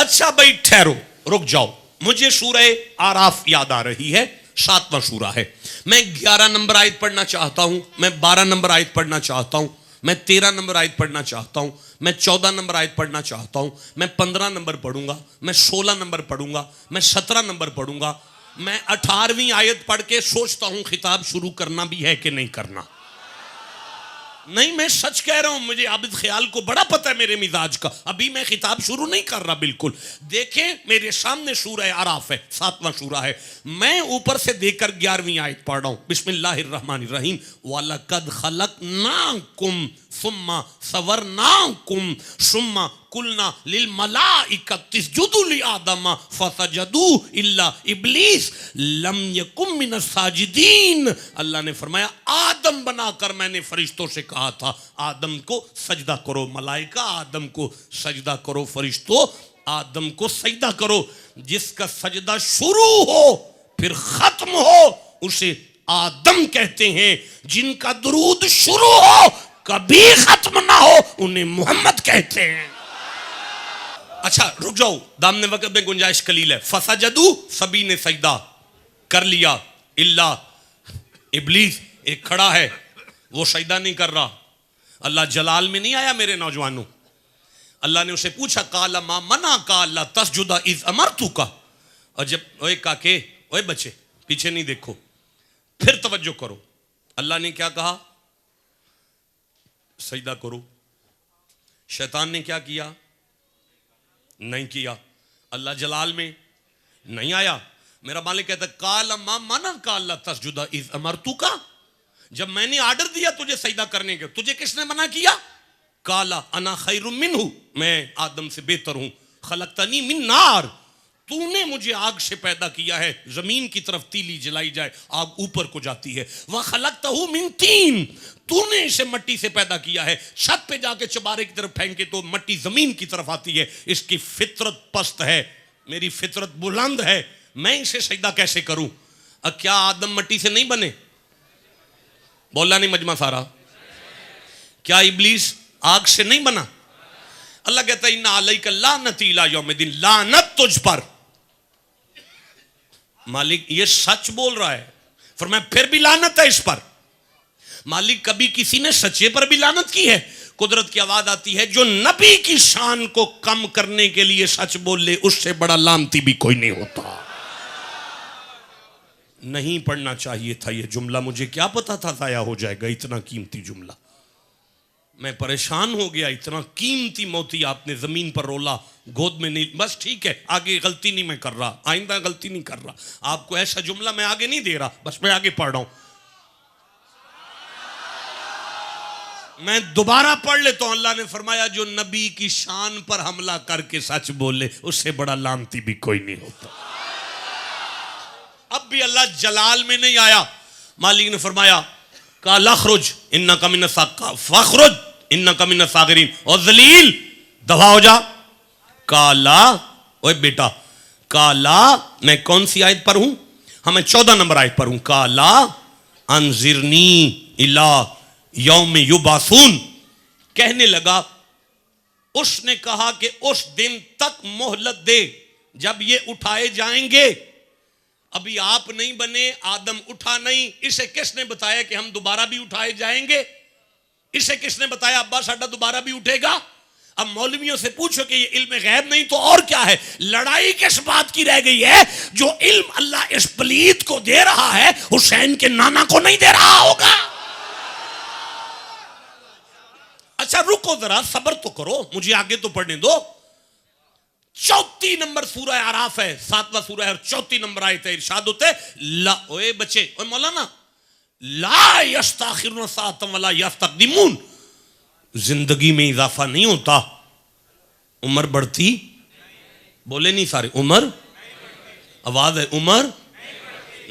अच्छा भाई ठहरो, रुक जाओ, मुझे सूरह आराफ याद आ रही है, 7वां सूरा है। मैं 11 नंबर आयत पढ़ना चाहता हूं, मैं 12 नंबर आयत पढ़ना चाहता हूं, मैं 13 नंबर आयत पढ़ना चाहता हूं, मैं 14 नंबर आयत पढ़ना चाहता हूं, मैं 15 नंबर पढ़ूंगा, मैं 16 नंबर पढ़ूंगा, मैं 17 नंबर पढ़ूंगा, मैं 18वीं आयत पढ़ के सोचता हूं खिताब शुरू करना भी है कि नहीं करना। नहीं, मैं सच कह रहा हूं, मुझे आबिद ख्याल को बड़ा पता है मेरे मिजाज का। अभी मैं खिताब शुरू नहीं कर रहा बिल्कुल। देखें मेरे सामने सूरह आराफ है, 7वां सूरा है। मैं ऊपर से देकर 11वीं आयत पढ़ रहा हूं। बिस्मिल्लाहिर्रहमानिर्रहीम। वलकद खलकनाकुम सुम्मा सवरनाकुम सुम्मा कुलना लिल मलाइकति इसजुदू लि आदम फसजदू इल्ला इब्लीस लम यकुम मिनस साजिदीन। अल्लाह ने फरमाया आदम बनाकर मैंने फरिश्तों से कहा था आदम को सजदा करो, मलाइका आदम को सजदा करो, फरिश्तों आदम को सजदा करो। जिसका सजदा शुरू हो फिर खत्म हो उसे आदम कहते हैं। जिनका दुरूद शुरू हो कभी खत्म ना हो उन्हें मोहम्मद कहते हैं। अच्छा रुक जाओ, दामने वक्त में गुंजाइश कलील है। फसजदू, सभी ने सजदा कर लिया, इल्ला इब्लीस एक खड़ा है, वो सजदा नहीं कर रहा। अल्लाह जलाल में नहीं आया मेरे नौजवानों। अल्लाह ने उसे पूछा काला मा मना का अल्लाह तसजुदा इज अमरतू का। और जब ओए काके, ओए बच्चे पीछे नहीं देखो, फिर तवज्जो करो। अल्लाह ने क्या कहा? सजदा करो। शैतान ने क्या किया? नहीं किया। अल्लाह जलाल में नहीं आया। मेरा मालिक कहता काला मा मना का अल्लाह तसजुदा इज अमरतू का। जब मैंने ऑर्डर दिया तुझे सजदा करने के, तुझे किसने मना किया? काला अना खैरुम मिन्हु, मैं आदम से बेहतर हूं। खलकतनी मिन नार, तूने मुझे आग से पैदा किया है। जमीन की तरफ तीली जलाई जाए आग ऊपर को जाती है। वह खलकतहु मिन तीन, तूने इसे मट्टी से पैदा किया है। छत पे जाके चबारे की तरफ फेंके तो मट्टी जमीन की तरफ आती है। इसकी फितरत पस्त है, मेरी फितरत बुलंद है, मैं इसे सजदा कैसे करूं? अब क्या आदम मट्टी से नहीं बने? बोला नहीं मजमा सारा। क्या इब्लीस आग से नहीं बना? अल्लाह कहता है इन्ना अलैका लानती इला यौमिद्दीन, लानत तुझ पर। मालिक ये सच बोल रहा है, फरमाया फिर भी लानत है इस पर। मालिक कभी किसी ने सच्चे पर भी लानत की है? कुदरत की आवाज आती है जो नबी की शान को कम करने के लिए सच बोल ले उससे बड़ा लानती भी कोई नहीं होता। नहीं पढ़ना चाहिए था ये जुमला, मुझे क्या पता था जाया हो जाएगा इतना कीमती जुमला। मैं परेशान हो गया, इतना कीमती मोती आपने जमीन पर रोला, गोद में नहीं। बस ठीक है, आगे गलती नहीं मैं कर रहा, आइंदा गलती नहीं कर रहा। आपको ऐसा जुमला मैं आगे नहीं दे रहा, बस मैं आगे पढ़ रहा हूं। मैं दोबारा पढ़ लेता हूं। अल्लाह ने फरमाया जो नबी की शान पर हमला करके सच बोले उससे बड़ा लानती भी कोई नहीं होता। अब भी अल्लाह जलाल में नहीं आया। मालिक ने फरमाया काला खरुज इन्ना कमिन फखरुज इन्ना कमिन सागिरीन, और जलील दफा हो जा। काला, ओए बेटा काला, मैं कौन सी आयत पर हूं? हाँ मैं 14 नंबर आयत पर हूं। काला अंजिरनी इला यौम युबासून, कहने लगा उसने कहा कि उस दिन तक मोहलत दे जब ये उठाए जाएंगे। अभी आप नहीं बने, आदम उठा नहीं, इसे किसने बताया कि हम दोबारा भी उठाए जाएंगे? इसे किसने बताया अब्बा साडा दोबारा भी उठेगा? अब मौलवियों से पूछो कि ये इल्म गैब नहीं तो और क्या है? लड़ाई किस बात की रह गई है? जो इल्म अल्लाह इस पलीत को दे रहा है हुसैन के नाना को नहीं दे रहा होगा। अच्छा रुको जरा, सब्र तो करो, मुझे आगे तो पढ़ने दो। 34 नंबर सूरह आराफ है, 7वां सूरह है और 34 नंबर आयत है। इरशाद होते ला, ओए बच्चे, ओए मौलाना, ला यस्ताखिरुन साअतन वला यस्तक़दिमून, जिंदगी में इजाफा नहीं होता, उम्र बढ़ती। बोले नहीं सारे, उम्र, आवाज है उम्र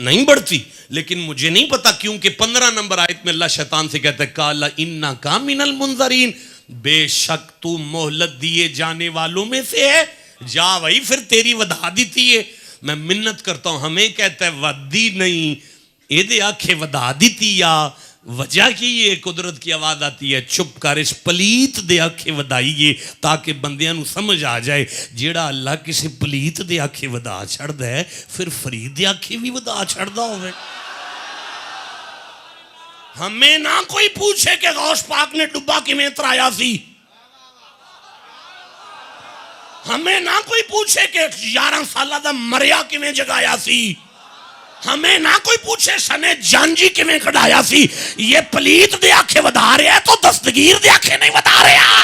नहीं बढ़ती। लेकिन मुझे नहीं पता क्योंकि 15 नंबर आयत में अल्लाह शैतान से कहता है काला इन्ना का मिनल मुंजरीन, बेशक तू मोहलत दिए जाने वालों में से है। जा भाई, फिर तेरी वधा दी है। मैं मिन्नत करता हूं, हमें कहता है वदी नहीं, एदे आखे वधा दी या वजह की ये कुदरत की आवाज आती है, चुप कर इस पलीत दे आखे वधाईए, ताकि बंदियां नू समझ आ जाए जेड़ा अल्लाह किसी पलीत दे आखे वधा छड़दा है फिर फरीद दे आखे भी वधा छड़दा होवे। हमें ना कोई पूछे कि गौस पाक ने डुब्बा किवें तराया सी, हमें ना कोई पूछे कि 11 साल दा मरिया किवें जगाया सी, हमें ना कोई पूछे सने जानजी किवें कढ़ाया सी। ये पलीत दे आखे वधा रहा है तो दस्तगीर दे आखे नहीं वधा रहा।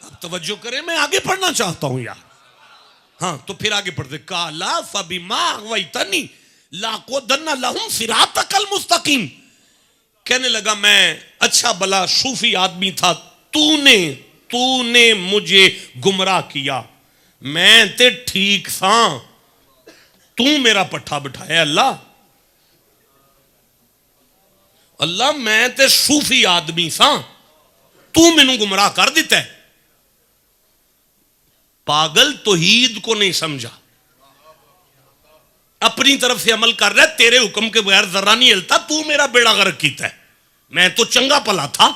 अब तवज्जो करें, मैं आगे पढ़ना चाहता हूं यार। हाँ तो फिर आगे पढ़ते, काला फबिमा अगवैतनी लाकुदन्ना लहुम सिरातकल मुस्तकीम। कहने लगा मैं अच्छा भला सूफी आदमी था, तूने मुझे गुमराह किया, मैं ते ठीक सा, तू मेरा पट्ठा बिठाया। अल्लाह अल्लाह मैं ते सूफी आदमी सा, तू मैनू गुमराह कर दिता है। पागल तौहीद को नहीं समझा, अपनी तरफ से अमल कर रहा है, तेरे हुक्म के बगैर जरा नहीं हिलता, तू मेरा बेड़ा गर्क कीता है, मैं तो चंगा भला था।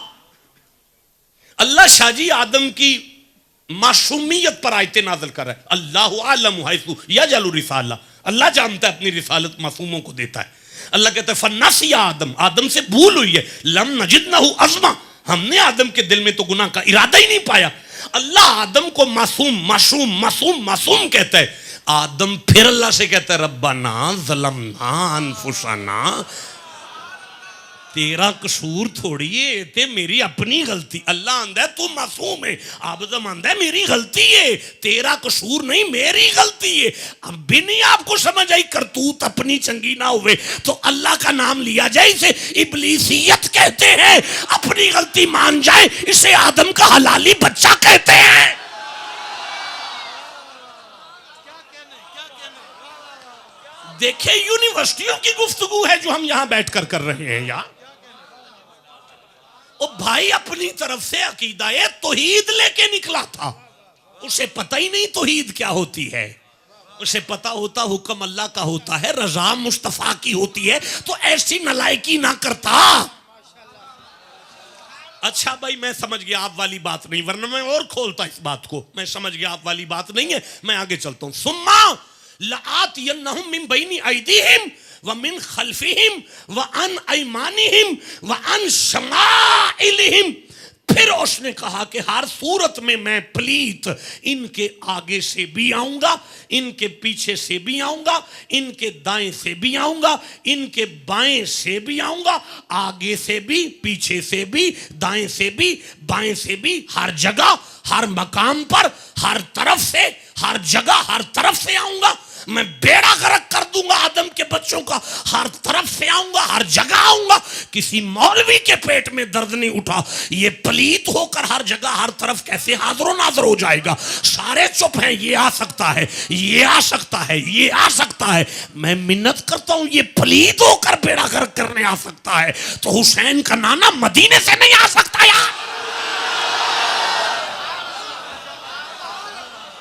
अल्लाह शाहजी आदम की मासूमियत पर आयतें नाज़िल कर रहा है। अल्लाहु आलमु हैसु यजअलु रिसाला, अल्लाह जानता है अपनी रिसालत मासूमों को देता है। अल्लाह कहता है फन्नसिया आदम, आदम से भूल हुई है, लम नजिदनहु अज़मा, हमने आदम के दिल में तो गुनाह का इरादा ही नहीं पाया। अल्लाह आदम को मासूम मासूम मासूम मासूम कहता है। आदम फिर अल्लाह से कहता है रब्बना ज़लमना अनफुसना, तेरा कसूर थोड़ी है, ते मेरी अपनी गलती। अल्लाह आंदा है तू मासूम है, आदम आंदा है मेरी गलती है, तेरा कसूर नहीं मेरी गलती है। अब भी नहीं आपको समझ आई, करतूत अपनी चंगी ना हुए तो अल्लाह का नाम लिया जाए, इसे इब्लीसियत कहते हैं। अपनी गलती मान जाए इसे आदम का हलाली बच्चा कहते हैं। देखिए यूनिवर्सिटियों की गुफ्तगू है जो हम यहां बैठकर कर रहे हैं यार। ओ भाई अपनी तरफ से अकीदा तौहीद लेके निकला था, उसे पता ही नहीं तौहीद क्या होती है। उसे पता होता हुक्म अल्लाह का होता है, रजा मुस्तफा की होती है, तो ऐसी नलायकी ना करता। अच्छा भाई मैं समझ गया आप वाली बात नहीं, वरना मैं और खोलता इस बात को। मैं समझ गया आप वाली बात नहीं है, मैं आगे चलता हूं। सुम्मा लआतियन्नहुम मिन बैनी अयदीहिम व मिन खल्फिहिम व अन अयमानिहिम व अन शमाइलिहिम। फिर उसने कहा कि हर सूरत में मैं पलीत इनके आगे से भी आऊंगा, इनके पीछे से भी आऊंगा, इनके दाएं से भी आऊंगा, इनके बाएं से भी आऊंगा, आगे से भी, पीछे से भी, दाएं से भी, बाएं से भी, हर जगह हर मकाम पर, हर तरफ से, हर जगह हर तरफ से आऊंगा। मैं बेड़ा गर्क कर दूंगा आदम के बच्चों का, हर तरफ से आऊंगा, हर जगह आऊंगा। किसी मौलवी के पेट में दर्द नहीं उठा, ये पलीत होकर हर जगह हर तरफ कैसे हाजिर नाजर हो जाएगा। सारे चुप हैं, ये आ सकता है, ये आ सकता है, ये आ सकता है। मैं मिन्नत करता हूं ये पलीत होकर बेड़ा गर्क करने आ सकता है, तो हुसैन का नाना मदीने से नहीं आ सकता यार।